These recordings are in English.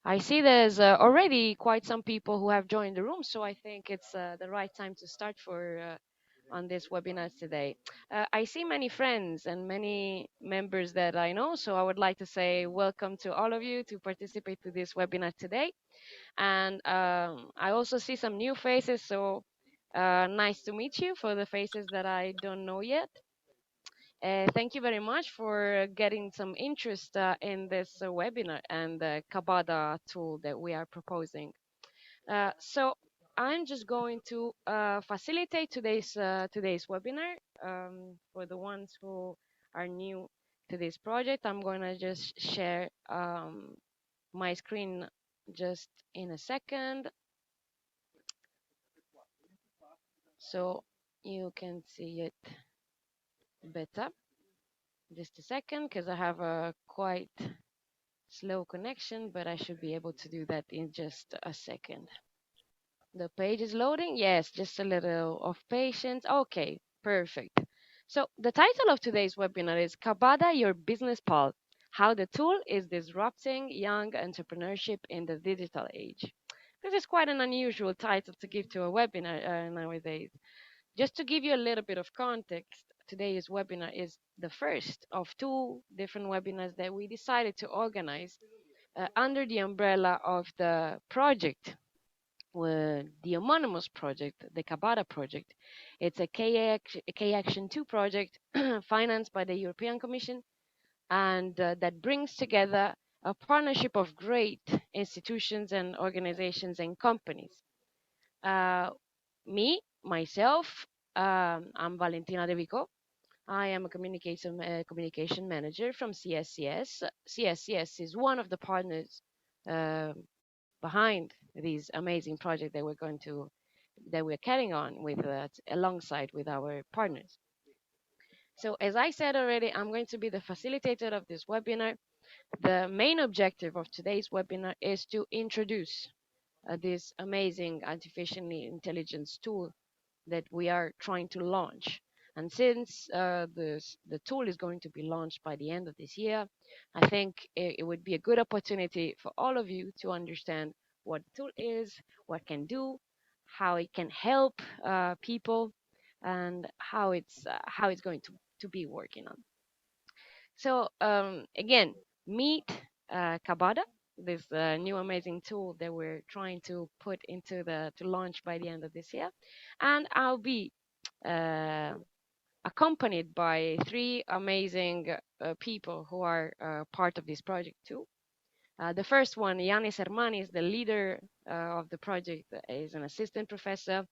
I see there's already quite some people who have joined the room, so I think it's the right time to start on this webinar today. I see many friends and many members that I know, so I would like to say welcome to all of you to participate to this webinar today. And I also see some new faces, so nice to meet you for the faces that I don't know yet. Thank you very much for getting some interest in this webinar and the Kabada tool that we are proposing. So I'm just going to facilitate today's webinar. For the ones who are new to this project, I'm going to just share my screen just in a second so you can see it better. Just a second, because I have a quite slow connection, but I should be able to do that in just a second. The page is loading. Yes, just a little of patience. Okay, perfect. So the title of today's webinar is Kabada, Your Business Pal, How the Tool is Disrupting Young Entrepreneurship in the Digital Age. This is quite an unusual title to give to a webinar nowadays. Just to give you a little bit of context, today's webinar is the first of two different webinars that we decided to organize under the umbrella of the project, the homonymous project, the Kabada project. It's a K Action 2 project financed by the European Commission, and that brings together a partnership of great institutions and organizations and companies. Myself, I'm Valentina De Vico. I am a communication manager from CSCS. CSCS is one of the partners uh, behind these amazing projects that we're carrying on with alongside with our partners. So as I said already, I'm going to be the facilitator of this webinar. The main objective of today's webinar is to introduce this amazing artificial intelligence tool that we are trying to launch. And since the tool is going to be launched by the end of this year, I think it would be a good opportunity for all of you to understand what the tool is, what it can do, how it can help people, and how it's going to be working on. So again, meet Kabada, this new amazing tool that we're trying to put into to launch by the end of this year, and I'll be uh, accompanied by three amazing people who are part of this project too. The first one, Yanis Hermanis, the leader of the project, is an assistant professor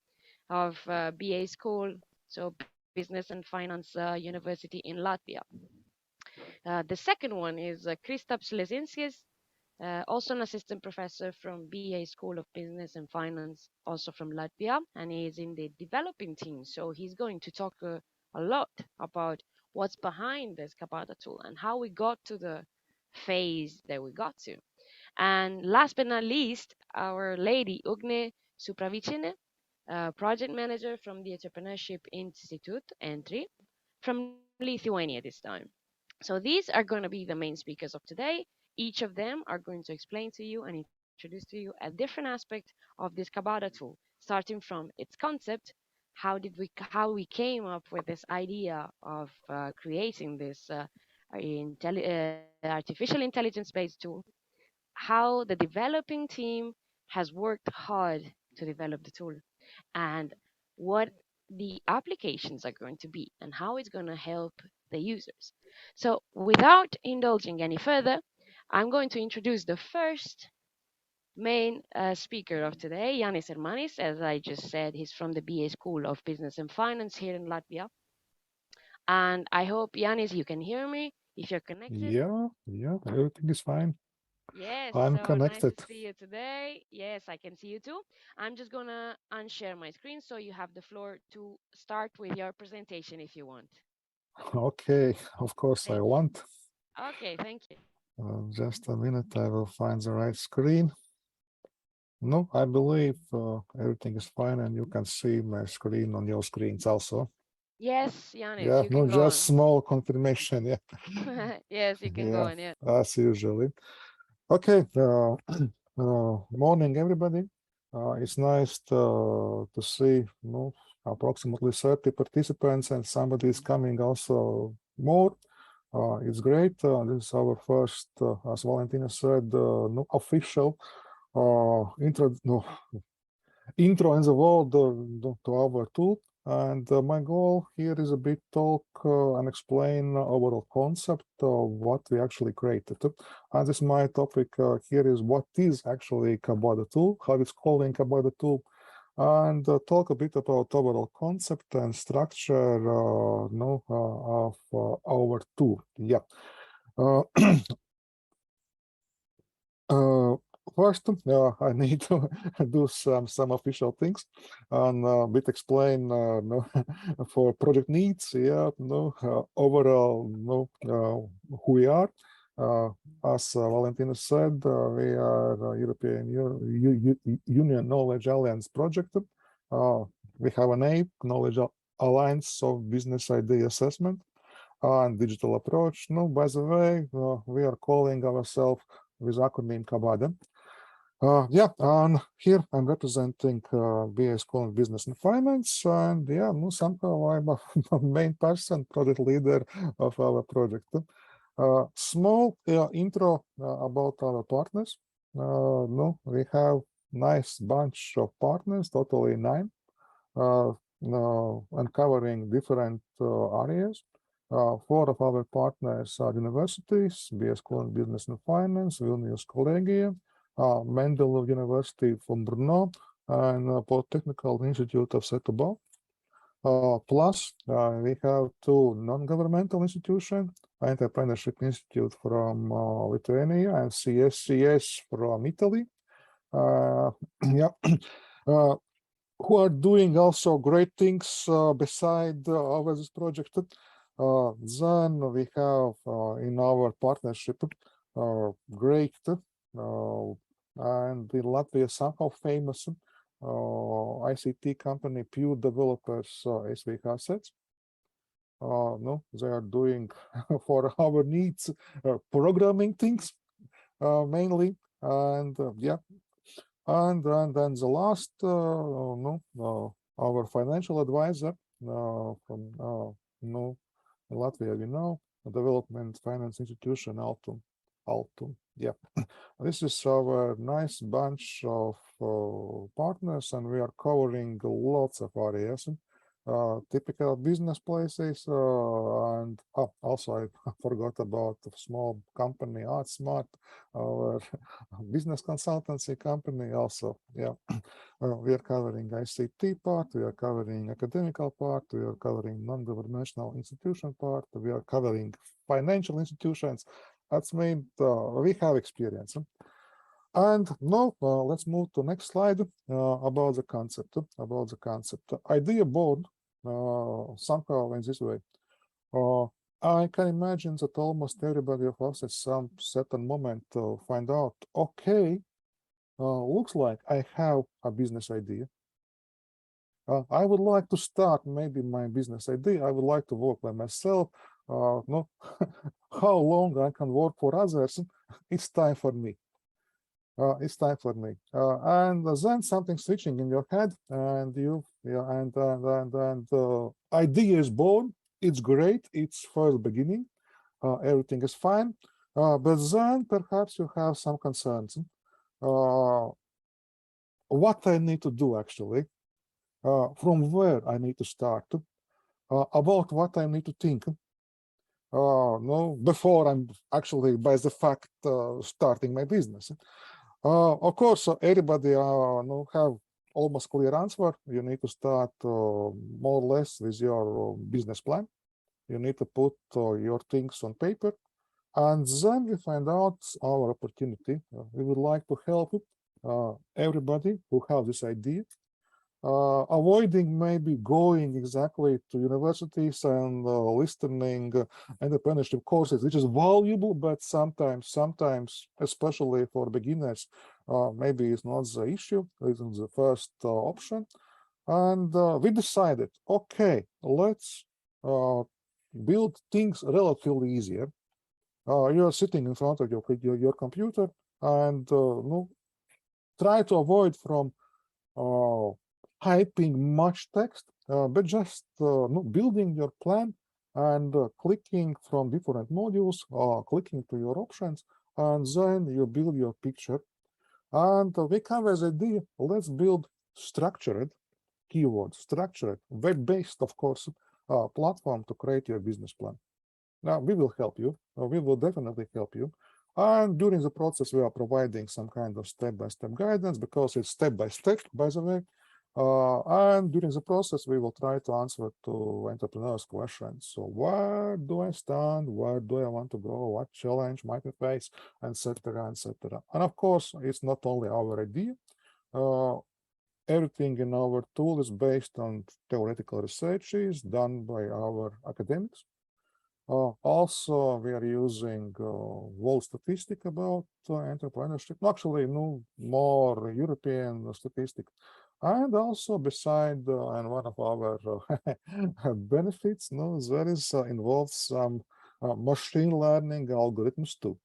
of BA School, so Business and Finance University in Latvia. The second one is Kristaps Lezinskis, also an assistant professor from BA School of Business and Finance, also from Latvia, and he is in the developing team. So he's going to talk a lot about what's behind this Kabada tool and how we got to the phase that we got to. And last but not least, our lady Ugne Supravicine, project manager from the Entrepreneurship Institute, Entry, from Lithuania this time. So these are going to be the main speakers of today. Each of them are going to explain to you and introduce to you a different aspect of this Kabada tool, starting from its concept, how we came up with this idea of creating this artificial intelligence-based tool, how the developing team has worked hard to develop the tool, and what the applications are going to be and how it's going to help the users. So, without indulging any further, I'm going to introduce the first main speaker of today, Yanis Hermanis. As I just said, he's from the BA School of Business and Finance here in Latvia. And I hope, Yanis, you can hear me if you're connected. Yeah, everything is fine. Yes, I'm so nice to connected. see you today. Yes, I can see you too. I'm just gonna unshare my screen so you have the floor to start with your presentation if you want. Okay, of course I Thank want. you. Okay, thank you. Just a minute, I will find the right screen. No, I believe everything is fine and you can see my screen on your screens also. Yes, Yanis, Yeah, you no, can go just on. small confirmation. Yeah, Yes, you can go yeah, on. Yeah. as usually. Okay, Morning, everybody. It's nice to see approximately 30 participants, and somebody is coming also more. It's great. This is our first, as Valentina said, official intro in the world to our tool. And my goal here is a bit talk and explain overall concept of what we actually created. And this my topic here is what is actually Kabada tool, how it's calling Kabada tool, and talk a bit about overall concept and structure of our tool. Yeah. First, I need to do some official things and bit explain for project needs. Yeah, overall, who we are. As Valentina said, we are European Union Knowledge Alliance project. We have a name, Knowledge Alliance of Business Idea Assessment and Digital Approach. No, by the way, we are calling ourselves with acronym Kabada. Yeah, and here I'm representing BA School of Business and Finance, and yeah, somehow I'm a main person, project leader of our project. Small intro about our partners. We have nice bunch of partners, totally 9, and covering different areas. 4 of our partners are universities: BA School of Business and Finance, Vilnius Collegium, Mendel University from Brno, and Polytechnical Institute of Setubal. Plus, we have 2 non-governmental institutions: Entrepreneurship Institute from Lithuania and CSCS from Italy. Yeah. Who are doing also great things beside our this project. Then we have in our partnership great and in Latvia somehow famous ICT company, pure developers, SV Assets. No, they are doing for our needs programming things mainly, and yeah. And then the last, our financial advisor from Latvia, Development Finance Institution, Altum. Yeah. This is our nice bunch of partners, and we are covering lots of areas. Typical business places, and also I forgot about the small company, ArtSmart, our business consultancy company also. Yeah, we are covering ICT part, we are covering academical part, we are covering non-governmental institution part, we are covering financial institutions. That's mean we have experience. And now let's move to next slide about the concept. Idea born somehow in this way. I can imagine that almost everybody of us at some certain moment find out, okay, looks like I have a business idea. I would like to start maybe my business idea. I would like to work by myself. No, how long I can work for others? It's time for me. It's time for me. And then something switching in your head, and idea is born. It's great. It's first beginning. Everything is fine. But then perhaps you have some concerns. What I need to do actually, from where I need to start, about what I need to think. No, before I'm actually by the fact starting my business. Of course, everybody have almost clear answer. You need to start more or less with your business plan. You need to put your things on paper, and then we find out our opportunity. We would like to help everybody who have this idea, avoiding maybe going exactly to universities and listening entrepreneurship courses, which is valuable, but sometimes, especially for beginners, maybe it's not the issue, it's the first option. And we decided, okay, let's build things relatively easier. You are sitting in front of your computer, and try to avoid from typing much text, but just building your plan and clicking from different modules, clicking to your options, and then you build your picture. And we come as idea, let's build structured keywords, structured, web-based, of course, platform to create your business plan. Now, we will help you. We will definitely help you. And during the process, we are providing some kind of step-by-step guidance because it's step-by-step, by the way. And during the process, we will try to answer to entrepreneurs' questions. So where do I stand? Where do I want to go? What challenge might I face? Etc., etc. And of course, it's not only our idea. Everything in our tool is based on theoretical research is done by our academics. Also, we are using world statistic about entrepreneurship. Actually, no more European statistic. And also, beside and one of our benefits, no, there is involves some machine learning algorithms too.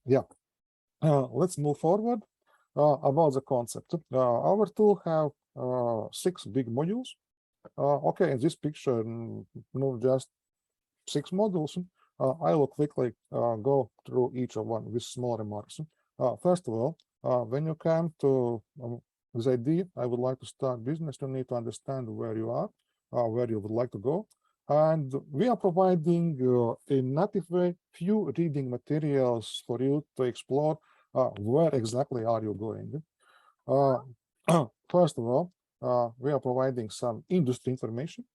Yeah. Let's move forward about the concept. Our tool have 6 big modules. Okay, in this picture, just 6 modules. I will quickly go through each of one with small remarks. First of all, when you come to this idea, I would like to start business, you need to understand where you are, where you would like to go. And we are providing in native way few reading materials for you to explore where exactly are you going. First of all, we are providing some industry information.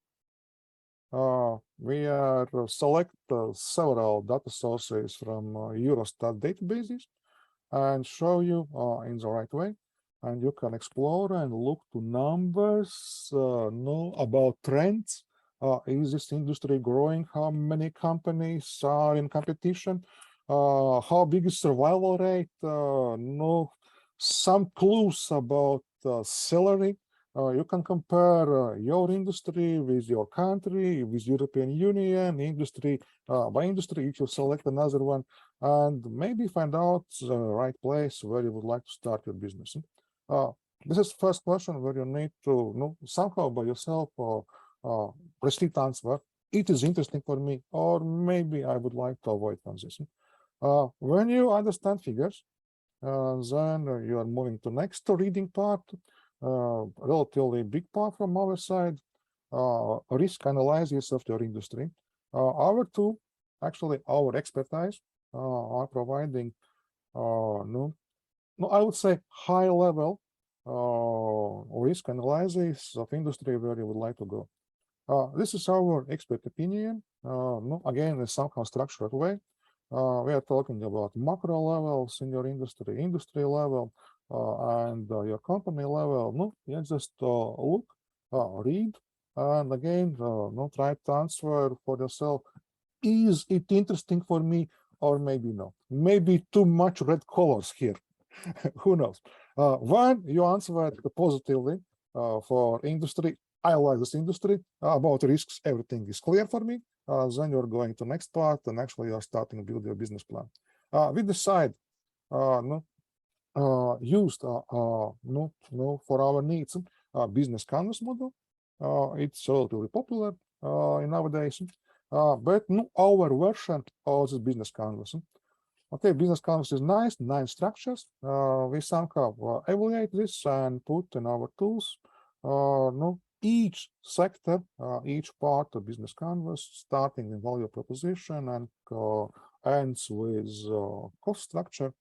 We are select several data sources from Eurostat databases and show you in the right way. And you can explore and look to numbers, know about trends. Is this industry growing? How many companies are in competition? How big is survival rate? Know some clues about salary. You can compare your industry with your country, with European Union, industry by industry. You should select another one and maybe find out the right place where you would like to start your business. This is first question where you need to know somehow by yourself proceed answer. It is interesting for me, or maybe I would like to avoid from this. When you understand figures, then you are moving to next reading part, relatively big part from our side, risk analysis of your industry. Our tool, actually our expertise, are providing no, I would say high level risk analysis of industry where you would like to go. This is our expert opinion. No, again, in somehow structured way. We are talking about macro levels in your industry, industry level, and your company level. No, you just look, read, and again, no, try to answer for yourself. Is it interesting for me, or maybe not? Maybe too much red colors here. Who knows? When you answer positively for industry, I like this industry. About risks, everything is clear for me. Then you're going to next part, and actually you're starting to build your business plan. We decide no, used no, for our needs business canvas model. It's relatively popular in nowadays, but no, our version of this business canvas. Okay, business canvas is nice, 9 structures. We somehow evaluate this and put in our tools. No, each sector, each part of business canvas, starting in value proposition and ends with cost structure.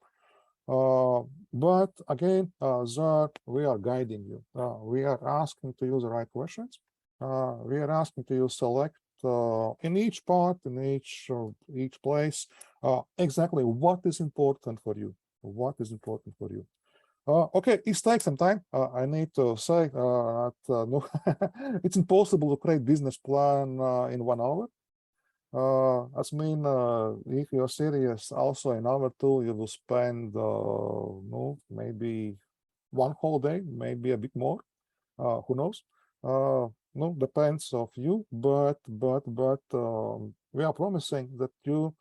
But again, there we are guiding you. We are asking to use the right questions. We are asking to use select in each part, in each place, exactly what is important for you. What is important for you? Okay, it takes some time. I need to say that no, it's impossible to create business plan in 1 hour. That's mean if you're serious, also in our tool, you will spend no, maybe 1 whole day, maybe a bit more. Who knows? No, depends of you, but we are promising that you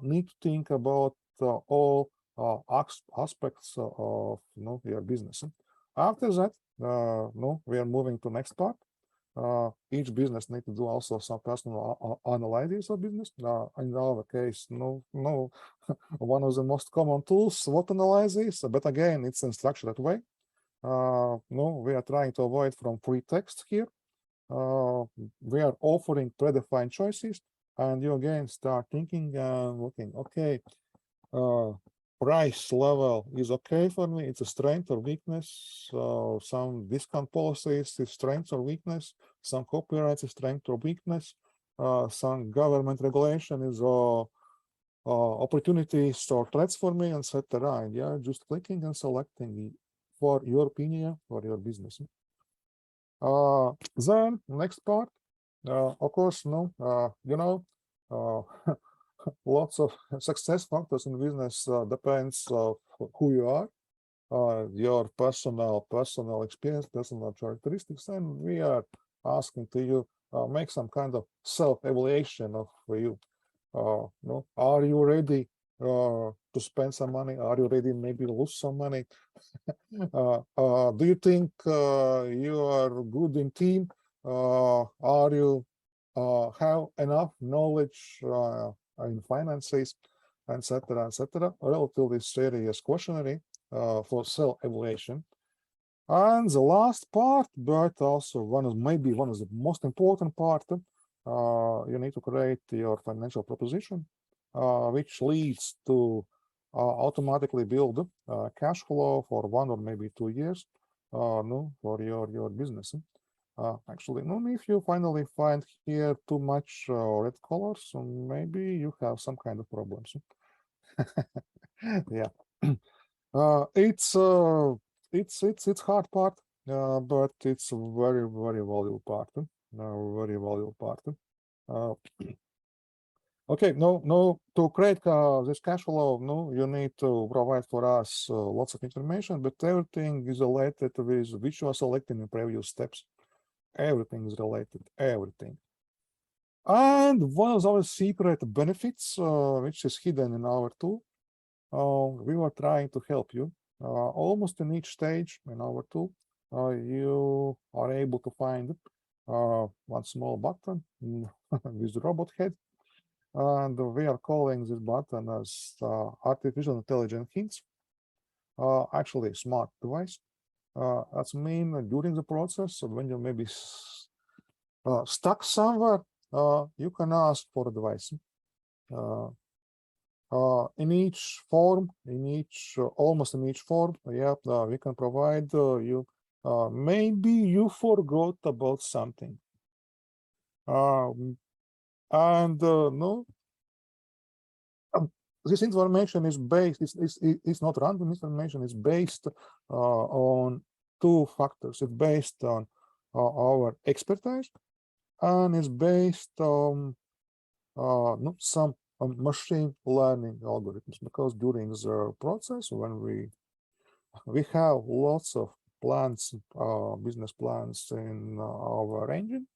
need to think about all aspects of your business. After that, we are moving to next part. Each business need to do also some personal analysis of business. In our case, one of the most common tools, SWOT analysis, but again, it's in structured way. We are trying to avoid from free text here. We are offering predefined choices, and you again start thinking and looking, okay, price level is okay for me, it's a strength or weakness, some discount policies is strength or weakness, some copyright is strength or weakness, some government regulation is opportunities or threats for me, etc. And yeah, just clicking and selecting for your opinion, for your business. Then next part, of course, lots of success factors in business depends of who you are, your personal experience, personal characteristics, and we are asking to you make some kind of self-evaluation of you. Are you ready to spend some money? Are you ready maybe lose some money? Do you think you are good in team? Are you have enough knowledge in finances, etc., etc.? Relatively serious questionnaire for self-evaluation. And the last part, but also maybe one of the most important part, you need to create your financial proposition, which leads to automatically build cash flow for 1 or maybe 2 years, for your business. Actually, if you finally find here too much red colors, maybe you have some kind of problems. Yeah. It's hard part, but it's a very, very valuable part. Very valuable part. Okay, to create this cash flow, you need to provide for us lots of information, but everything is related with which you are selecting in previous steps. Everything is related, everything. And one of our secret benefits, which is hidden in our tool, we were trying to help you. Almost in each stage in our tool, you are able to find one small button with robot head, and we are calling this button as artificial intelligence hints. Actually, smart device. That's mean during the process, when you maybe stuck somewhere, you can ask for advice. In each form, almost in each form, we can provide you. Maybe you forgot about something, and no, this information is based. It's not random information. It's based on 2 factors. It's based on our expertise, and it's based on some machine learning algorithms, because during the process when we have lots of plans, business plans in our engine,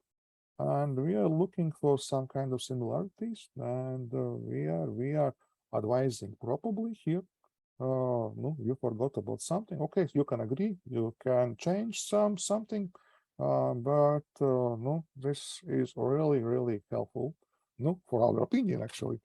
and we are looking for some kind of similarities, and we are advising probably here. No, you forgot about something. Okay, you can agree, you can change something, but no, this is really, really helpful. No, for our opinion, actually.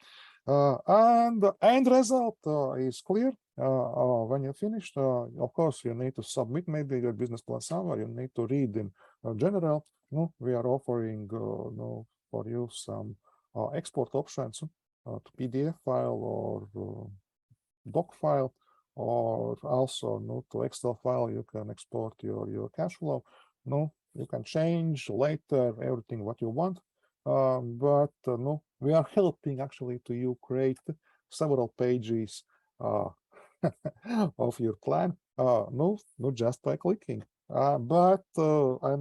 And the end result is clear. When you finished, of course, you need to submit maybe your business plan somewhere. You need to read in general. No, we are offering for you some export options to PDF file or doc file, or also to Excel file. You can export your cash flow. You can change later everything what you want. But we are helping actually to you create several pages of your plan. Not just by clicking, but I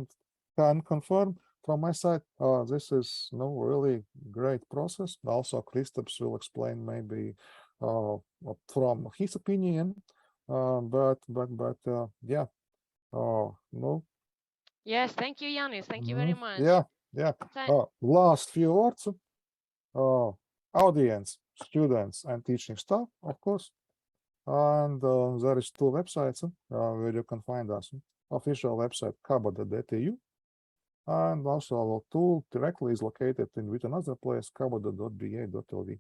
can confirm from my side, this is really great process. Also, Kristaps will explain maybe from his opinion, but yeah, no. Yes, thank you, Yanis. Thank you very much. Yeah. Last few words. Audience, students, and teaching staff, of course. And there is two websites where you can find us. Official website Kabada.eu, and also our tool directly is located with another place, kabada.ba.lv.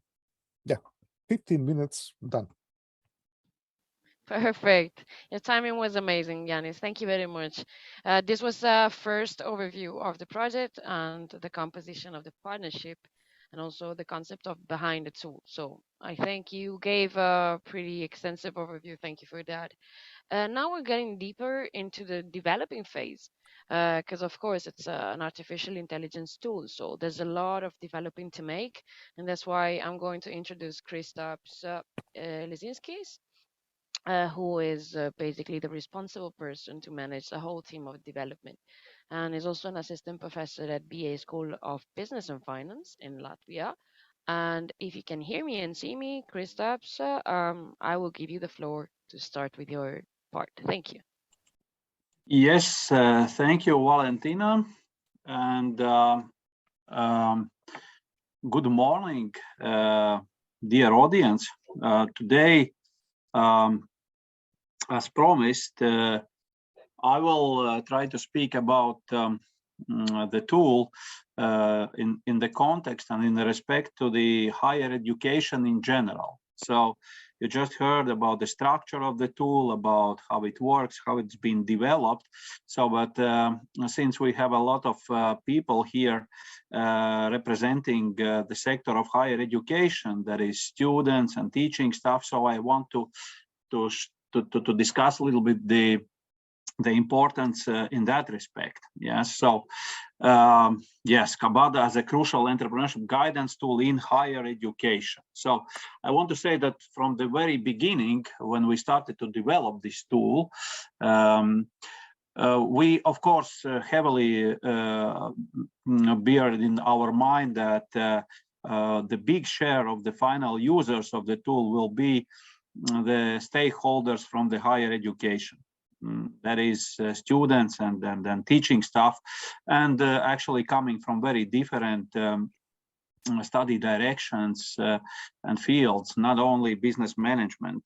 Yeah, 15 minutes done. Perfect. Your timing was amazing, Yanis. Thank you very much. This was a first overview of the project and the composition of the partnership, and also the concept of behind the tool. So I think you gave a pretty extensive overview. Thank you for that. Now we're getting deeper into the developing phase, because of course it's an artificial intelligence tool. So there's a lot of developing to make, and that's why I'm going to introduce Kristaps Lesinskis, who is basically the responsible person to manage the whole team of development, and is also an assistant professor at BA School of Business and Finance in Latvia. And if you can hear me and see me, Kristaps, I will give you the floor to start with your part. Thank you. Yes, thank you, Valentina, and um, good morning, dear audience. Today, as promised, I will try to speak about the tool in the context and in respect to the higher education in general. So you just heard about the structure of the tool, about how it works, how it's been developed. So, but since we have a lot of people here representing the sector of higher education, that is students and teaching staff, so I want to discuss a little bit the importance in that respect. Yes, so yes, Kabada as a crucial entrepreneurship guidance tool in higher education. So I want to say that from the very beginning, when we started to develop this tool, we of course heavily bear in our mind that the big share of the final users of the tool will be the stakeholders from the higher education. That is students and teaching staff, and actually coming from very different study directions and fields, not only business management.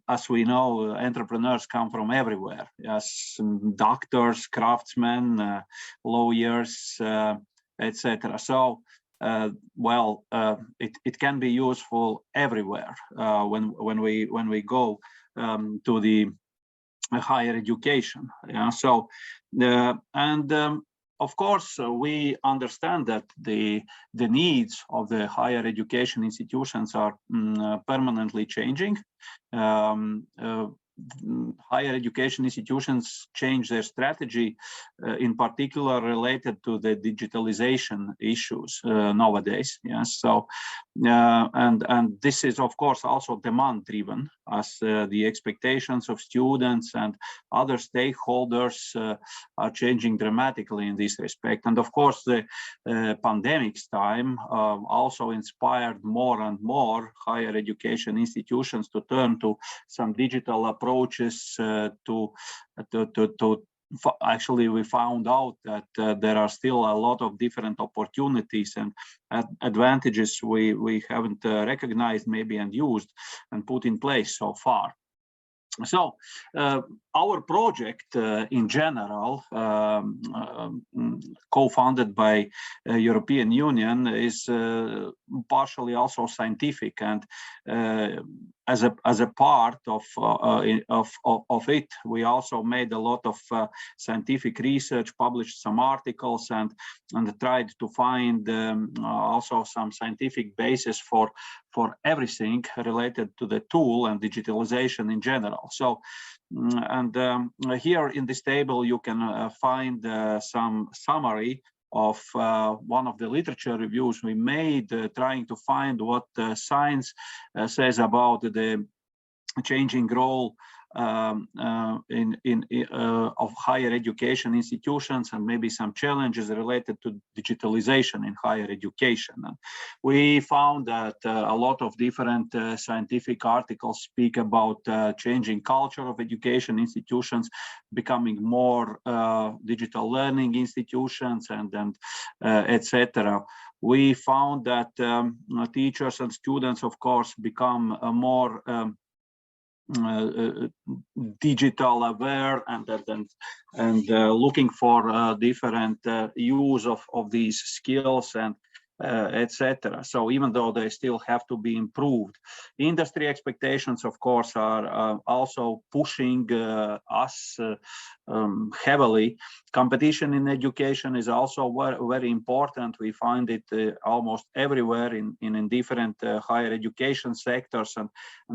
As we know, entrepreneurs come from everywhere. Yes, doctors, craftsmen, lawyers, etc. So it can be useful everywhere when we go to the higher education. Yeah. So of course we understand that the needs of the higher education institutions are permanently changing. Higher education institutions change their strategy, in particular related to the digitalization issues nowadays. Yes, so and this is of course also demand driven, as the expectations of students and other stakeholders are changing dramatically in this respect. And of course the pandemic's time also inspired more and more higher education institutions to turn to some digital approaches actually we found out that there are still a lot of different opportunities and advantages we haven't recognized maybe and used and put in place so far. So our project in general, co-funded by European Union, is partially also scientific, and as a part of it, we also made a lot of scientific research, published some articles, and tried to find also some scientific basis for everything related to the tool and digitalization in general. So, and here in this table you can find some summary of one of the literature reviews we made, trying to find what science says about the changing role of higher education institutions, and maybe some challenges related to digitalization in higher education. And we found that a lot of different scientific articles speak about changing culture of education institutions, becoming more digital learning institutions, and etc. We found that teachers and students, of course, become more digital aware and looking for different use of these skills and etc. So even though they still have to be improved, industry expectations, of course, are also pushing us heavily. Competition in education is also very important. We find it almost everywhere in different higher education sectors, and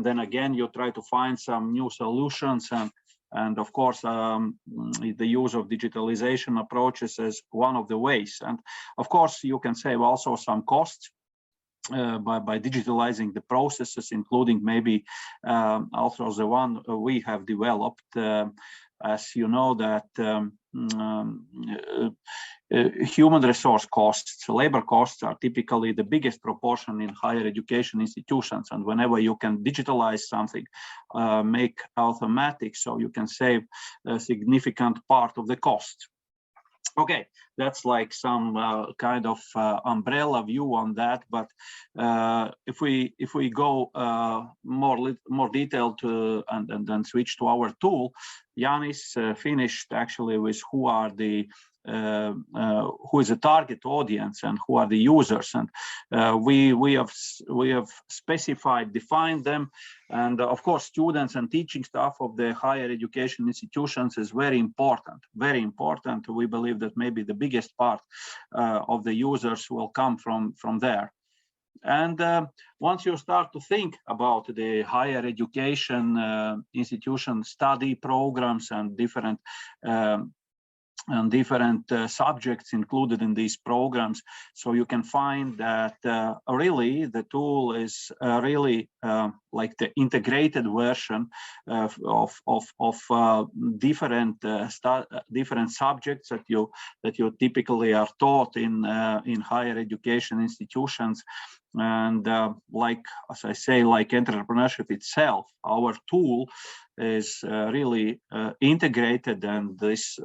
then again you try to find some new solutions, and of course the use of digitalization approaches is one of the ways. And of course you can save also some costs by digitalizing the processes, including maybe also the one we have developed. As you know that human resource costs, labor costs are typically the biggest proportion in higher education institutions. And whenever you can digitalize something, make automatic, so you can save a significant part of the cost. Okay, that's like some kind of umbrella view on that. But if we go more detailed and then switch to our tool, Yanis finished actually with who is the target audience and who are the users, and we have specified, defined them, and of course students and teaching staff of the higher education institutions is very important, very important. We believe that maybe the biggest part of the users will come from there. And once you start to think about the higher education institution study programs and different subjects included in these programs, so you can find that really the tool is really like the integrated version of different subjects that you typically are taught in higher education institutions. And like, as I say, like entrepreneurship itself, our tool is really integrated. And this,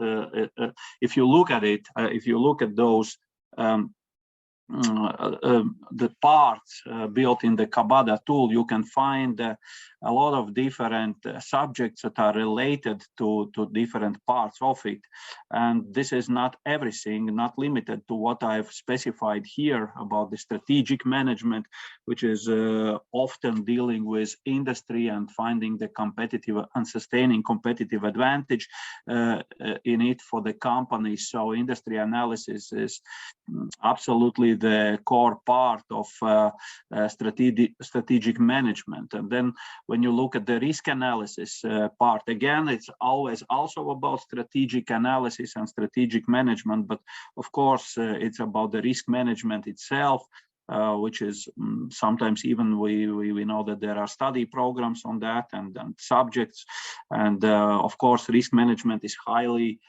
if you look at it, if you look at those the parts built in the Kabada tool, you can find a lot of different subjects that are related to different parts of it. And this is not everything, not limited to what I've specified here about the strategic management, which is often dealing with industry and finding the competitive and sustaining competitive advantage in it for the company. So industry analysis is absolutely the core part of strategic management. And then when you look at the risk analysis part, again, it's always also about strategic analysis and strategic management, but of course it's about the risk management itself, which is sometimes even we know that there are study programs on that and subjects, and of course risk management is highly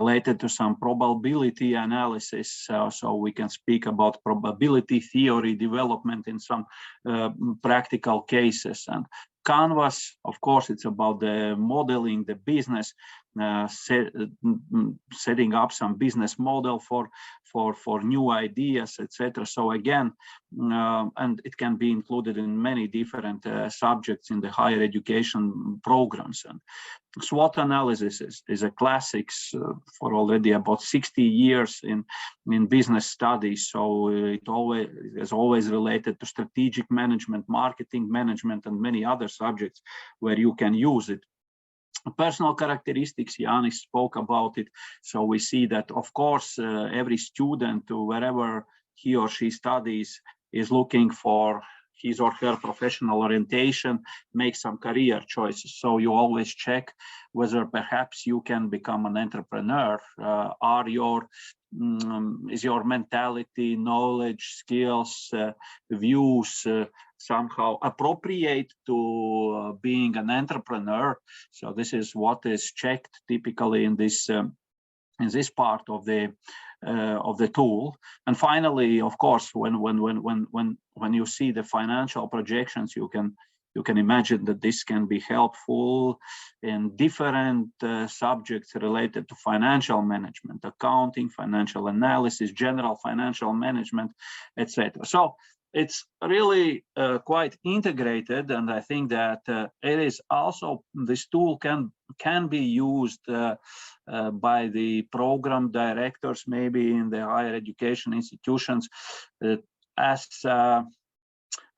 related to some probability analysis, so we can speak about probability theory development in some practical cases. And Canvas, of course, it's about the modeling the business, setting up some business model for new ideas, etc. So again, and it can be included in many different subjects in the higher education programs. And SWOT analysis is a classics for already about 60 years in business studies. So it is always related to strategic management, marketing management, and many other subjects where you can use it. Personal characteristics, Yanis spoke about it. So we see that, of course, every student, wherever he or she studies, is looking for his or her professional orientation, make some career choices. So you always check whether perhaps you can become an entrepreneur. Is your mentality, knowledge, skills, views somehow appropriate to being an entrepreneur? So this is what is checked typically in this part of the tool. And finally, of course, when you see the financial projections, you can imagine that this can be helpful in different subjects related to financial management, accounting, financial analysis, general financial management, etc. So it's really quite integrated, and I think that it is also, this tool can be used by the program directors, maybe in the higher education institutions,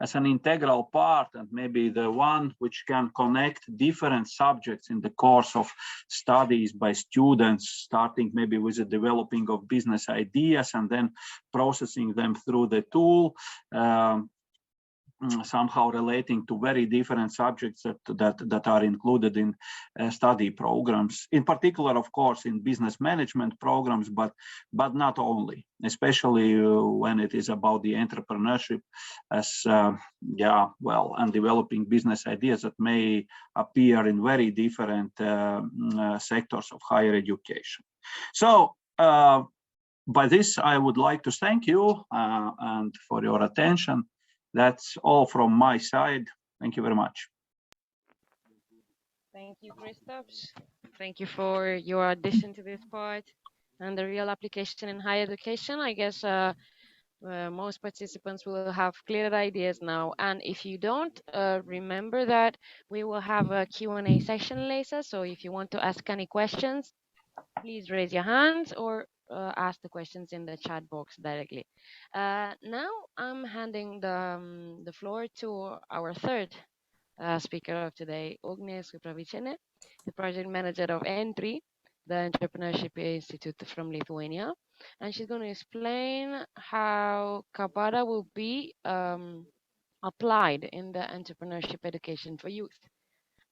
as an integral part, and maybe the one which can connect different subjects in the course of studies by students, starting maybe with the developing of business ideas and then processing them through the tool, somehow relating to very different subjects that are included in study programs, in particular, of course, in business management programs, but not only, especially when it is about the entrepreneurship as and developing business ideas that may appear in very different sectors of higher education. So by this, I would like to thank you and for your attention. That's all from my side. Thank you very much. Thank you, Kristaps. Thank you for your addition to this part and the real application in higher education. I guess most participants will have clear ideas now. And if you don't, remember that we will have a Q&A session later. So if you want to ask any questions, please raise your hands or ask the questions in the chat box directly. Now I'm handing the floor to our third speaker of today, Ugne Supravicene, the project manager of Entry, the Entrepreneurship Institute from Lithuania. And she's going to explain how Kabada will be applied in the entrepreneurship education for youth.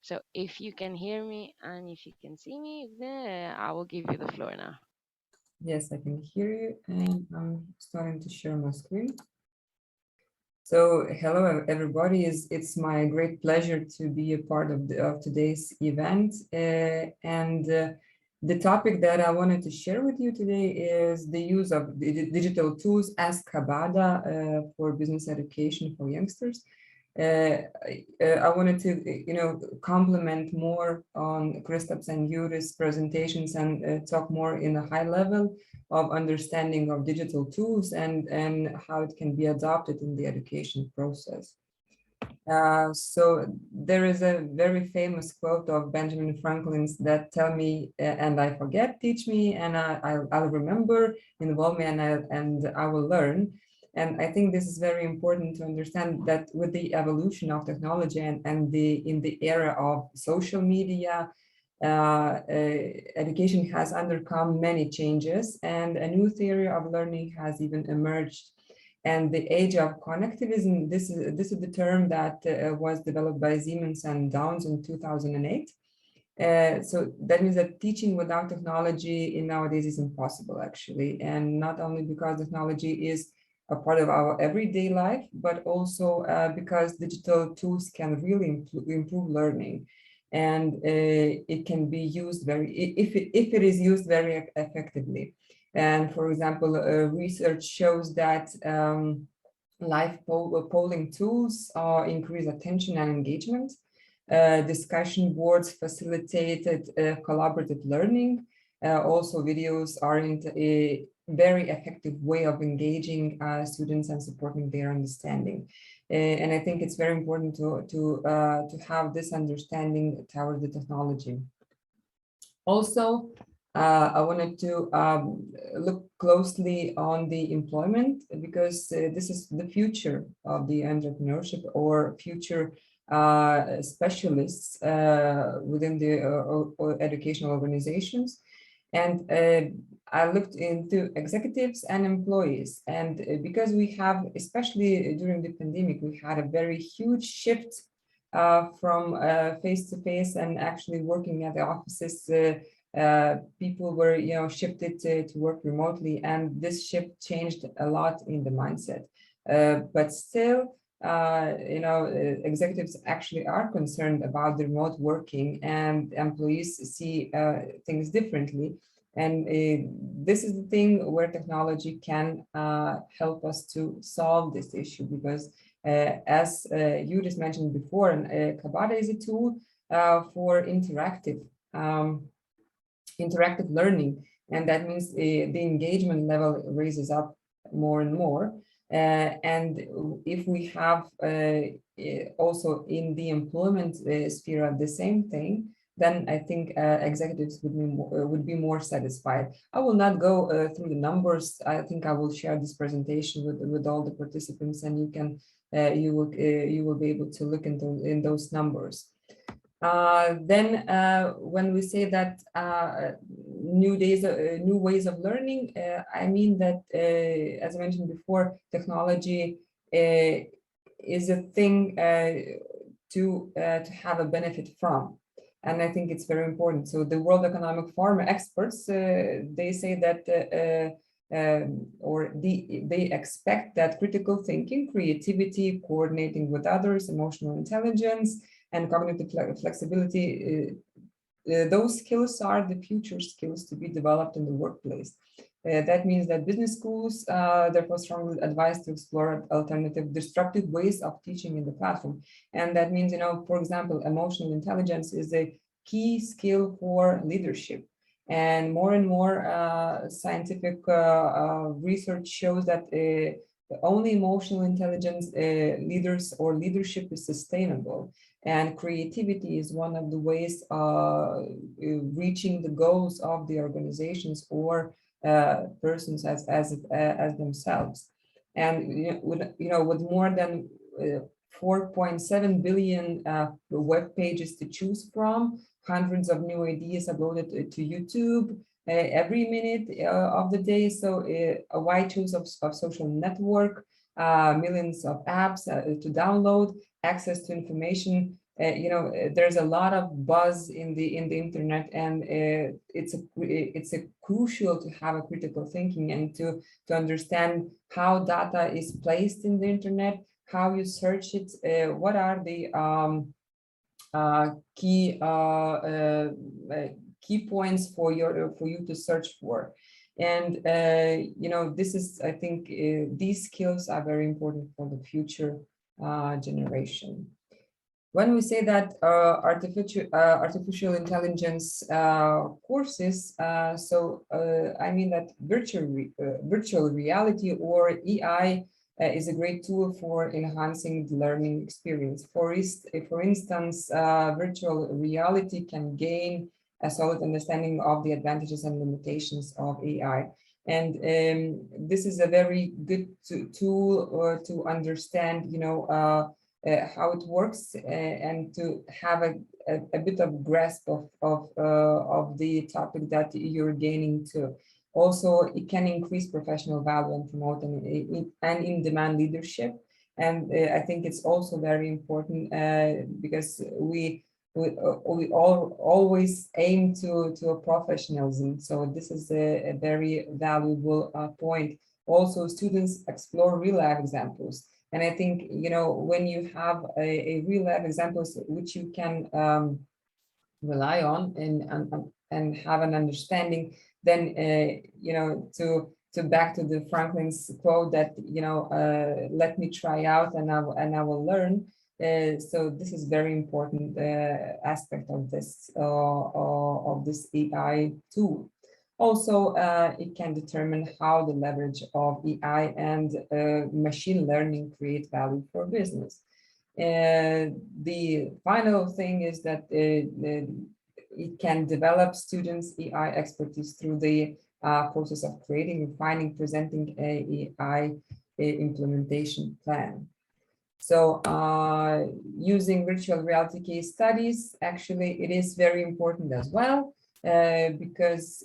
So if you can hear me and if you can see me, I will give you the floor now. Yes, I can hear you, and I'm starting to share my screen. So hello, everybody. It's my great pleasure to be a part of today's event. The topic that I wanted to share with you today is the use of digital tools as Kabada for business education for youngsters. I wanted to, complement more on Kristaps and Yuri's presentations and talk more in a high level of understanding of digital tools and how it can be adopted in the education process. So there is a very famous quote of Benjamin Franklin's that tell me and I forget, teach me and I'll remember, involve me and I will learn. And I think this is very important to understand that with the evolution of technology and in the era of social media, education has undergone many changes and a new theory of learning has even emerged. And the age of connectivism, this is the term that was developed by Siemens and Downs in 2008. So that means that teaching without technology in nowadays is impossible, actually. And not only because technology is a part of our everyday life, but also because digital tools can really improve learning. And it can be used if it is used very effectively. And for example, research shows that live polling tools increase attention and engagement. Discussion boards facilitated collaborative learning. Also, videos are a very effective way of engaging students and supporting their understanding. And I think it's very important to have this understanding toward the technology. Also, I wanted to look closely on the employment because this is the future of the entrepreneurship or future specialists within the educational organizations. And I looked into executives and employees. And because we have, especially during the pandemic, we had a very huge shift from face-to-face and actually working at the offices. People were, shifted to work remotely, and this shift changed a lot in the mindset. But still, executives actually are concerned about the remote working, and employees see things differently. And this is the thing where technology can help us to solve this issue, because as you just mentioned before, Kabada is a tool for interactive learning, and that means the engagement level raises up more and more. And if we have also in the employment sphere the same thing, then I think executives would be more satisfied. I will not go through the numbers. I think I will share this presentation with all the participants, and you will be able to look in those numbers. Then when we say that new ways of learning, I mean that, as I mentioned before, technology is a thing to have a benefit from. And I think it's very important. So the World Economic Forum experts, they say that they expect that critical thinking, creativity, coordinating with others, emotional intelligence, and cognitive flexibility, those skills are the future skills to be developed in the workplace. That means that business schools therefore strongly advise to explore alternative disruptive ways of teaching in the classroom. And that means, for example, emotional intelligence is a key skill for leadership. And more scientific research shows that only emotional intelligence leaders or leadership is sustainable. And creativity is one of the ways reaching the goals of the organizations or persons as themselves. And with more than 4.7 billion web pages to choose from, hundreds of new ideas uploaded to YouTube every minute of the day. So a wide choice of social network, millions of apps to download, access to information. There's a lot of buzz in the internet, and it's a crucial to have a critical thinking and to understand how data is placed in the internet, how you search it, what are the key points for you to search for. And this is, I think, these skills are very important for the future generation. When we say that artificial intelligence courses, I mean that virtual reality or AI is a great tool for enhancing the learning experience. For instance, virtual reality can gain a solid understanding of the advantages and limitations of AI. And this is a very good tool to understand, how it works and to have a bit of grasp of the topic that you're gaining too. Also, it can increase professional value and promote an in-demand leadership. And I think it's also very important because we all always aim to a professionalism. So this is a very valuable point. Also, students explore real-life examples. And I think, when you have a real-life examples which you can rely on and have an understanding, then, to back to the Franklin's quote that, let me try out and I will learn. So this is very important aspect of this AI tool. Also, it can determine how the leverage of AI and machine learning create value for business. The final thing is that it can develop students' AI expertise through the process of creating, refining, presenting a AI implementation plan. So using virtual reality case studies, actually, it is very important as well. Because,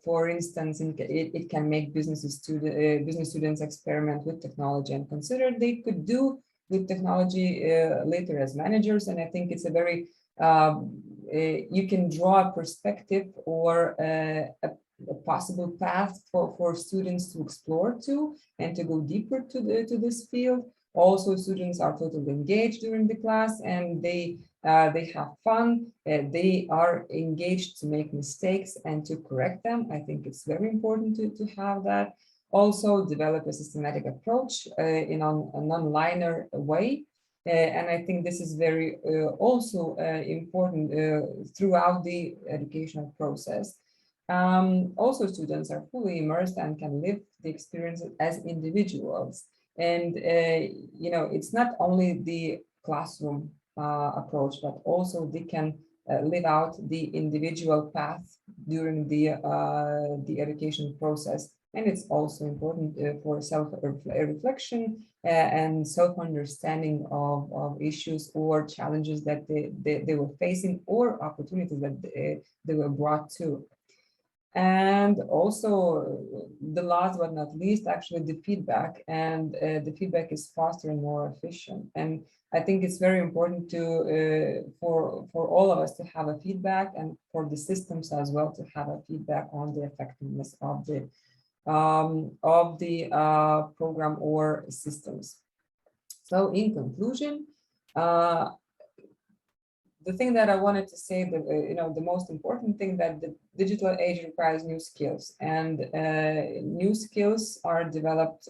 for instance, it can make business students experiment with technology and consider they could do with technology later as managers. And I think it's a very, you can draw a perspective or a possible path for students to explore to and to go deeper to this field. Also, students are totally engaged during the class and they have fun, they are engaged to make mistakes and to correct them. I think it's very important to have that. Also, develop a systematic approach in a non-linear way. And I think this is very also important throughout the educational process. Also, students are fully immersed and can live the experience as individuals. And, it's not only the classroom approach, but also they can live out the individual path during the education process. And it's also important for self-reflection and self-understanding of issues or challenges that they were facing or opportunities that they were brought to. And also, the last but not least, actually the feedback, and the feedback is faster and more efficient. And I think it's very important to for all of us to have a feedback, and for the systems as well to have a feedback on the effectiveness of the program or systems. So, in conclusion, the thing that I wanted to say, that the most important thing, that the digital age requires new skills, and new skills are developed,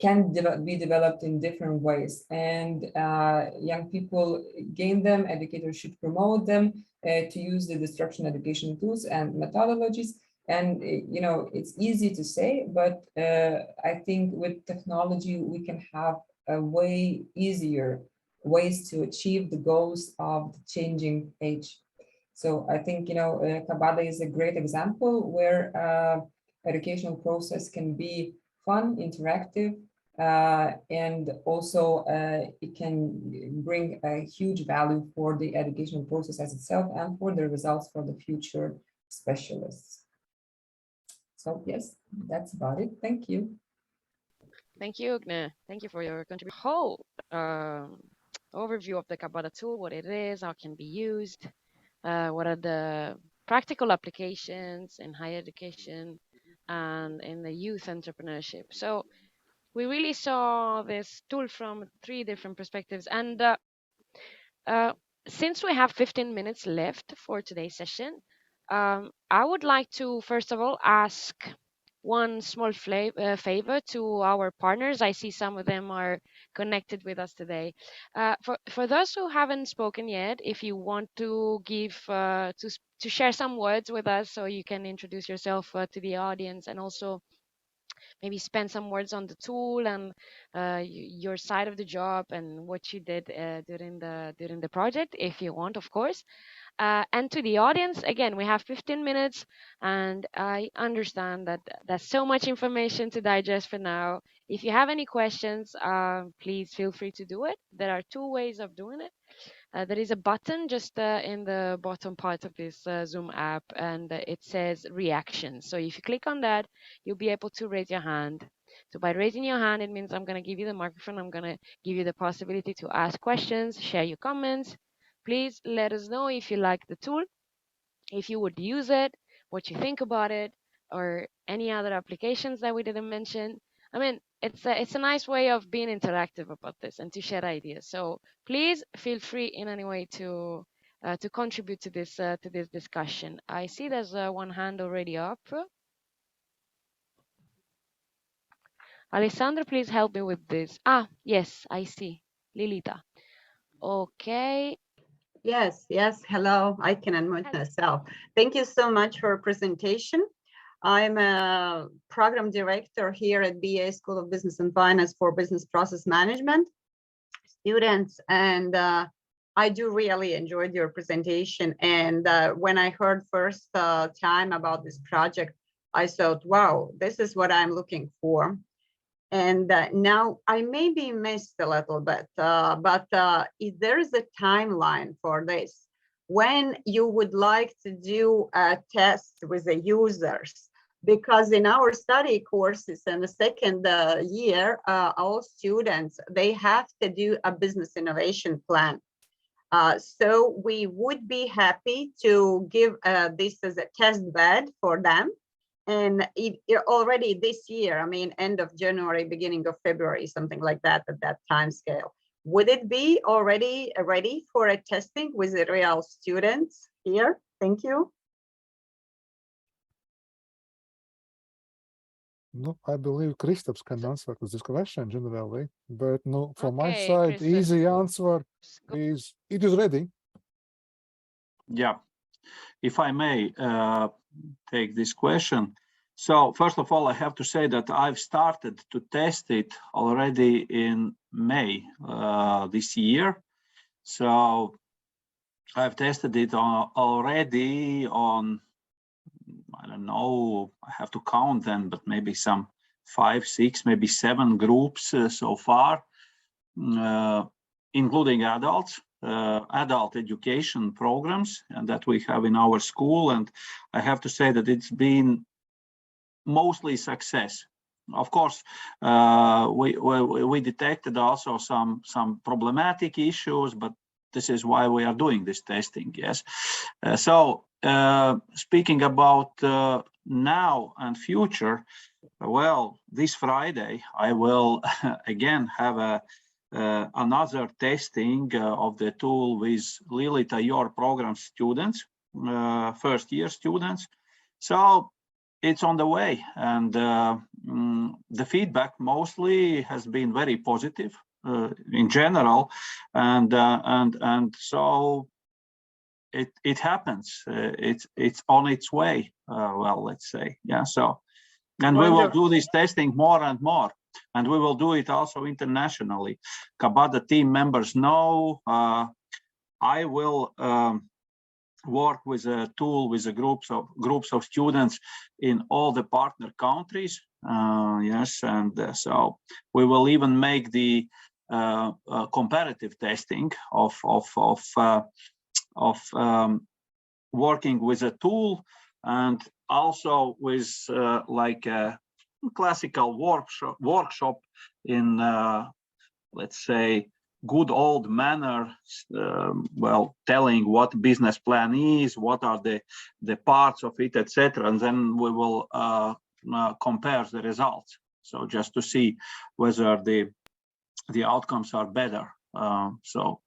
can be developed in different ways, and young people gain them. Educators should promote them to use the disruption education tools and methodologies. And it's easy to say, but I think with technology we can have a way easier ways to achieve the goals of the changing age. So I think, Kabada is a great example where educational process can be fun, interactive, and also it can bring a huge value for the educational process as itself and for the results for the future specialists. So yes, that's about it. Thank you. Thank you, Ugne. Thank you for your contribution. Whole overview of the Kabada tool, what it is, how it can be used, what are the practical applications in higher education and in the youth entrepreneurship. So we really saw this tool from 3 different perspectives. And since we have 15 minutes left for today's session, I would like to, first of all, ask one small favor to our partners. I see some of them are connected with us today. For those who haven't spoken yet, if you want to give to share some words with us, so you can introduce yourself to the audience, and also maybe spend some words on the tool and your side of the job and what you did during the project, if you want, of course. And to the audience, again, we have 15 minutes, and I understand that there's so much information to digest for now. If you have any questions, please feel free to do it. There are 2 ways of doing it. There is a button just in the bottom part of this Zoom app, and it says reaction. So if you click on that, you'll be able to raise your hand. So by raising your hand, it means I'm going to give you the microphone. I'm going to give you the possibility to ask questions, share your comments. Please let us know if you like the tool, if you would use it, what you think about it, or any other applications that we didn't mention. I mean, it's a nice way of being interactive about this and to share ideas. So please feel free in any way to contribute to this discussion. I see there's one hand already up. Alessandro, please help me with this. Yes, I see. Lilita. Okay. Yes. Hello. I can unmute myself. Thank you so much for your presentation. I'm a program director here at BA School of Business and Finance for Business Process Management students, and I do really enjoyed your presentation. And when I heard first time about this project, I thought, wow, this is what I'm looking for. And now I may be missed a little bit, but if there is a timeline for this, when you would like to do a test with the users, because in our study courses in the second year, all students, they have to do a business innovation plan. So we would be happy to give this as a test bed for them. And it already this year, I mean, end of January, beginning of February, something like that at that time scale. Would it be already ready for a testing with the real students here? Thank you. No, I believe Kristaps can answer to this question generally, but no, from my Okay, side, Kristaps. easy answer is it is ready. Yeah, If I may take this question. So first of all, I have to say that I've started to test it already in May this year. So I've tested it already on, I don't know, I have to count them, but maybe some 5, 6, maybe 7 groups so far, including adults, adult education programs, and that we have in our school. And I have to say that it's been mostly success. Of course, we detected also some problematic issues, but this is why we are doing this testing. Yes. So speaking about now and future, well, this Friday I will again have another testing of the tool with Lilita, your program students, first year students. So it's on the way, and the feedback mostly has been very positive in general, and so it happens. It's on its way. Well, let's say, yeah. So, and we will do this testing more and more, and we will do it also internationally. Kabada team members know. I will work with a tool with a groups of students in all the partner countries. Yes, and so we will even make the comparative testing of working with a tool, and also with like a classical workshop in let's say good old manner, well, telling what business plan is, what are the parts of it, etc., and then we will compare the results. So just to see whether the outcomes are better. So.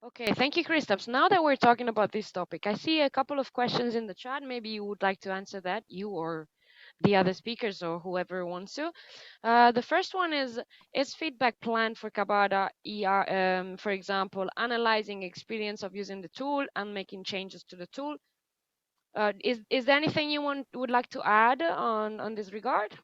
Okay, thank you, Kristaps. Now that we're talking about this topic, I see a couple of questions in the chat. Maybe you would like to answer that, you or the other speakers or whoever wants to. The first one is feedback planned for Kabada, for example, analyzing experience of using the tool and making changes to the tool. Is there anything you would like to add on this regard?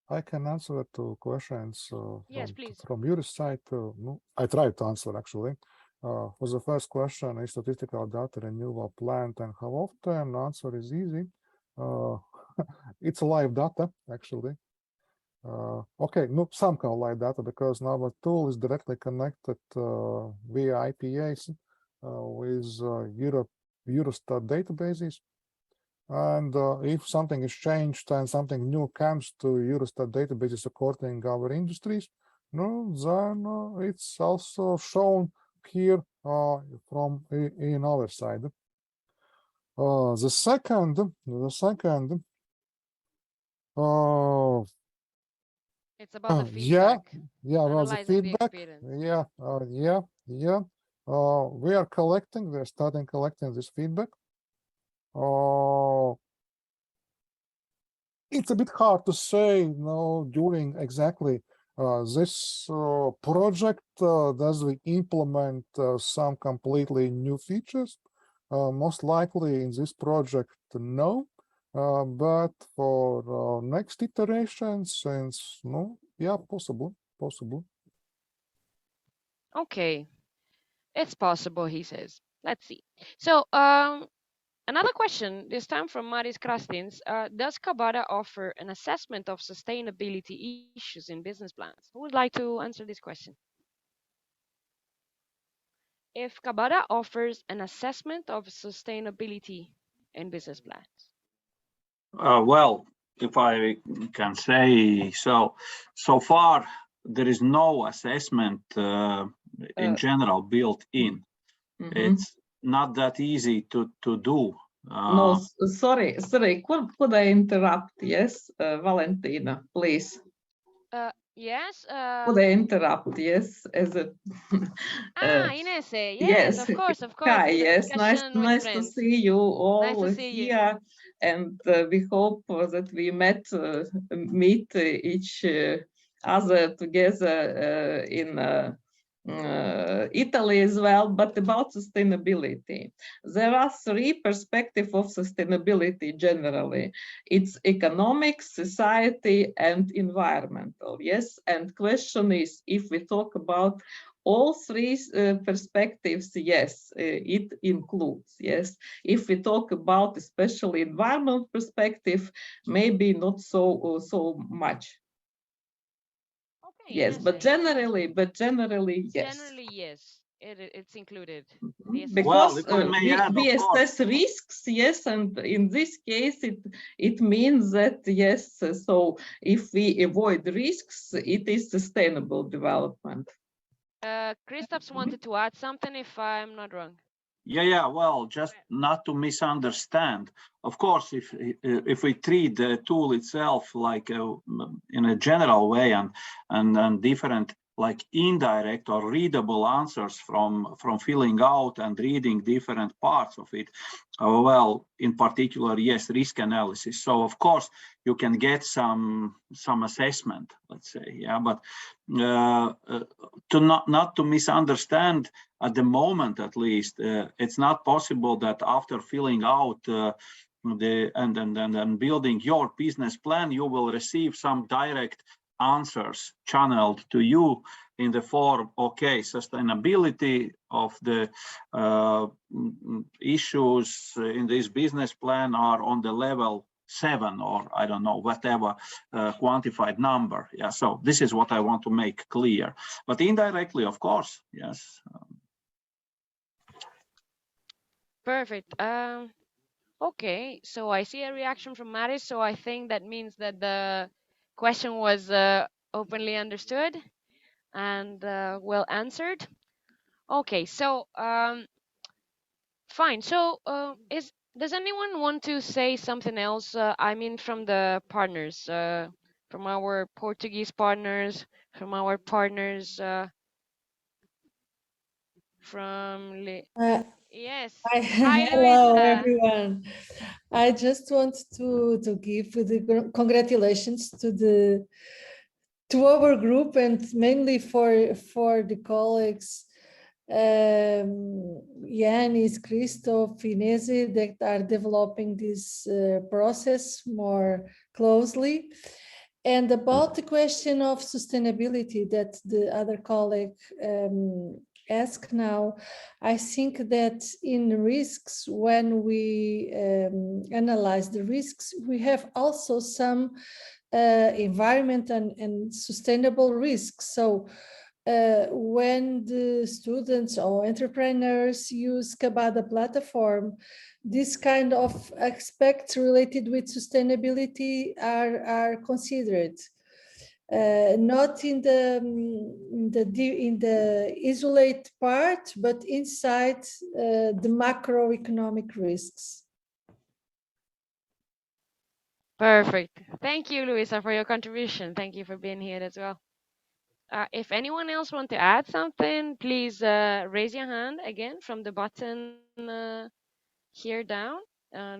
I can answer two questions yes, please. From your side. No, I tried to answer actually. For the first question, is statistical data renewal planned and how often? The answer is easy. It's live data actually. Okay, no, somehow live data, because now our tool is directly connected via IPAs with Eurostat databases. And if something is changed and something new comes to Eurostat databases according to our industries, no, then it's also shown here from in our side. The second, it's about the feedback. Yeah, well, the feedback. We are collecting. We're starting collecting this feedback. It's a bit hard to say, during exactly this project, does we implement some completely new features? Most likely in this project, no. But for next iteration, since, possible. Okay, it's possible, he says. Let's see. So, another question, this time from Maris Krastins. Does Kabada offer an assessment of sustainability issues in business plans? Who would like to answer this question? If Kabada offers an assessment of sustainability in business plans? Well, if I can say so far, there is no assessment in general built in. It's not that easy to do. No, sorry, could I interrupt? Yes, Valentina, please. Yes. Could I interrupt? Yes, as a. Ines, yes, of course. Hi, yes, nice to see you all nice to see here, you. And we hope that we meet each other together in Italy as well, but about sustainability. There are three perspectives of sustainability generally. It's economic, society, and environmental. Yes, and question is, if we talk about all three perspectives, yes, it includes, yes. If we talk about especially environmental perspective, maybe not so much. Okay, Yes, but generally, yes. Generally, yes, it's included. Because if I may add, we of course. assess risks, yes, and in this case, it means that yes. So if we avoid risks, it is sustainable development. Kristaps wanted to add something, if I'm not wrong. Yeah. Well, just not to misunderstand. Of course, if we treat the tool itself like in a general way and different, like indirect or readable answers from filling out and reading different parts of it, well, in particular, yes, risk analysis. So of course you can get some assessment, let's say, yeah. But to not to misunderstand. At the moment, at least, it's not possible that after filling out and building your business plan, you will receive some direct answers channeled to you in the form, okay, sustainability of the issues in this business plan are on the level 7, or I don't know, whatever quantified number. Yeah, so this is what I want to make clear. But indirectly, of course, yes. Perfect. Okay, so I see a reaction from Maris, so I think that means that the question was openly understood and well answered. Okay, so fine. So does anyone want to say something else? I mean, from the partners, from our Portuguese partners, from our partners from yes. Hi, hello Luisa. everyone. I just want to give the congratulations to our group, and mainly for the colleagues Yanis, Christoph, Inese, that are developing this process more closely. And about the question of sustainability that the other colleague asked now, I think that in risks, when we analyze the risks, we have also some environment and sustainable risks. So when the students or entrepreneurs use Kabada platform, this kind of aspects related with sustainability are considered. Not in the isolate part, but inside the macroeconomic risks. Perfect. Thank you, Luisa, for your contribution. Thank you for being here as well. If anyone else want to add something, please raise your hand again from the button here down,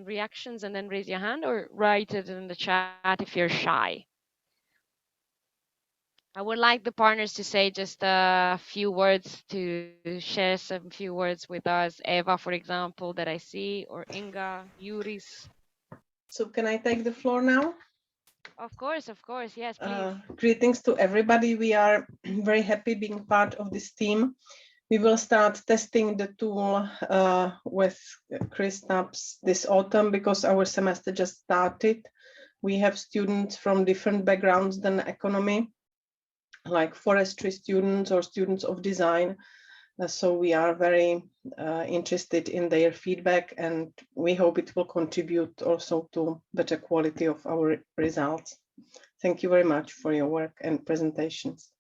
reactions, and then raise your hand, or write it in the chat if you're shy. I would like the partners to say just a few words, to share some few words with us. Eva, for example, that I see, or Inga, Yuris. So can I take the floor now? Of course, yes, please. Greetings to everybody. We are very happy being part of this team. We will start testing the tool with Kristaps this autumn because our semester just started. We have students from different backgrounds than economy, like forestry students or students of design. So we are very interested in their feedback, and we hope it will contribute also to better quality of our results. Thank you very much for your work and presentations.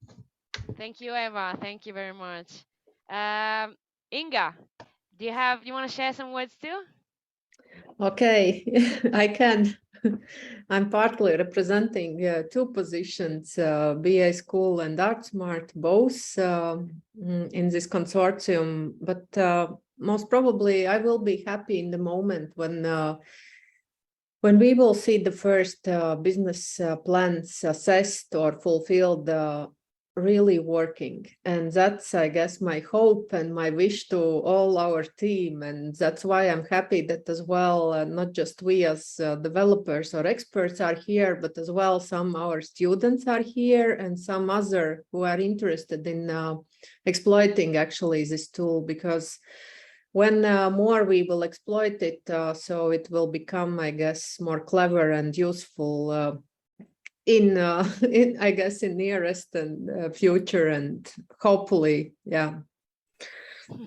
Thank you, Eva. Thank you very much. Inga, do you want to share some words too? Okay, I can. I'm partly representing two positions, BA School and ArtSmart, both in this consortium, but most probably I will be happy in the moment when we will see the first business plans assessed or fulfilled really working. And that's, I guess, my hope and my wish to all our team. And that's why I'm happy that as well, not just we as developers or experts are here, but as well some our students are here and some other who are interested in exploiting actually this tool, because when more we will exploit it, so it will become, I guess, more clever and useful in I guess in nearest and future, and hopefully, yeah.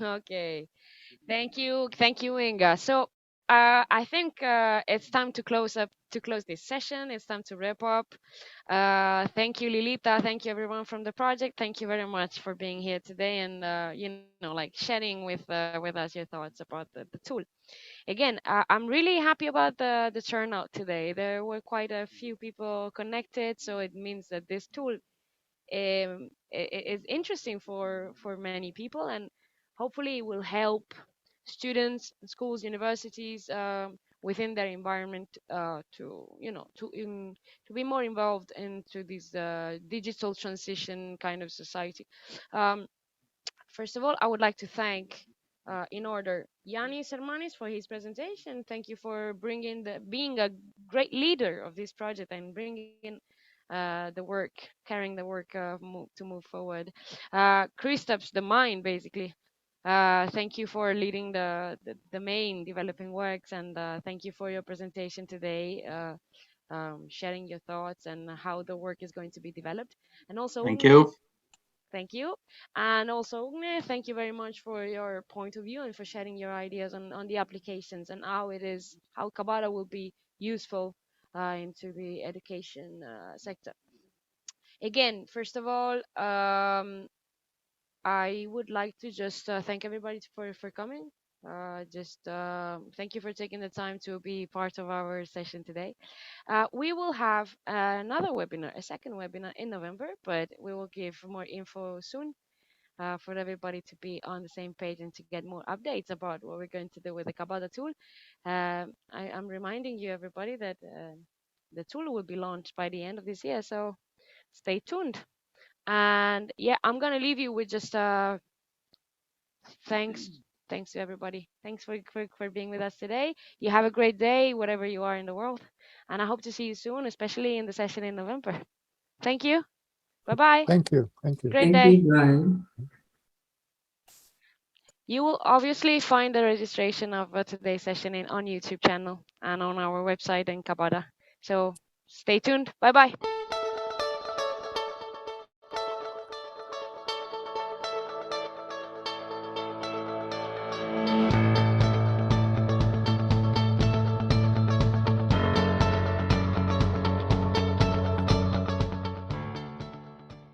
Okay, thank you, Inga. So I think it's time to close this session. It's time to wrap up. Thank you, Lilita. Thank you, everyone from the project. Thank you very much for being here today and like sharing with us your thoughts about the tool. Again, I'm really happy about the turnout today. There were quite a few people connected, so it means that this tool is interesting for many people, and hopefully it will help students, schools, universities within their environment to be more involved into this digital transition kind of society. Um, First of all, I would like to thank, in order, Yanis Hermanis for his presentation. Thank you for being a great leader of this project and bringing carrying the work to move forward. Kristaps, the mind, basically. Thank you for leading the main developing works, and thank you for your presentation today. Sharing your thoughts and how the work is going to be developed, and also Thank Ugne, you. thank you. And also, Ugne, thank you very much for your point of view and for sharing your ideas on the applications and how Kabada will be useful into the education sector. Again, first of all, I would like to just thank everybody for coming. Just thank you for taking the time to be part of our session today. We will have another webinar, a second webinar in November, but we will give more info soon for everybody to be on the same page and to get more updates about what we're going to do with the Kabada tool. I'm reminding you, everybody, that the tool will be launched by the end of this year, so stay tuned. And yeah, I'm gonna leave you with just thanks to everybody. Thanks for being with us today. You have a great day, wherever you are in the world, and I hope to see you soon, especially in the session in November. Thank you. Bye-bye. Thank you. Thank you. Great Thank day. you, Brian. You will obviously find the registration of today's session on YouTube channel and on our website in Kabada. So stay tuned. Bye-bye.